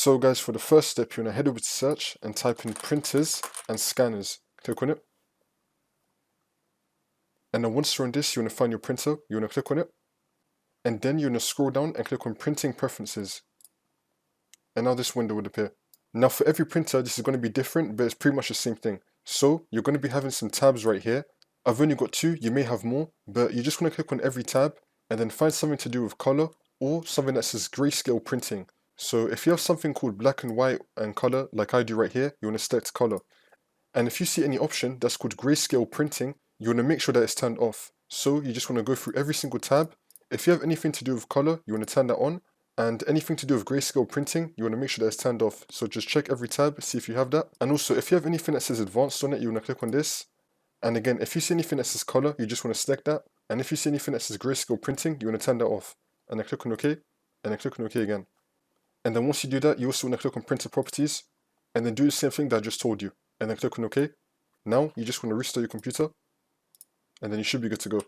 So guys, for the first step, you want to head over to search and type in printers and scanners. Click on it. And then once you're on this, you want to find your printer. You want to click on it. And then you're going to scroll down and click on printing preferences. And now this window would appear. Now for every printer, this is going to be different, but it's pretty much the same thing. So you're going to be having some tabs right here. I've only got 2, you may have more, but you just want to click on every tab and then find something to do with color or something that says grayscale printing. So if you have something called black and white and color, like I do right here, you want to select color. And if you see any option that's called grayscale printing, you want to make sure that it's turned off. So you just want to go through every single tab. If you have anything to do with color, you want to turn that on. And anything to do with grayscale printing, you want to make sure that it's turned off. So just check every tab, see if you have that. And also, if you have anything that says advanced on it, you want to click on this. And again, if you see anything that says color, you just want to select that. And if you see anything that says grayscale printing, you want to turn that off. And then click on OK, and then click on OK again. And then once you do that, you also want to click on printer properties, and then do the same thing that I just told you. And then click on OK. Now, you just want to restart your computer, and then you should be good to go.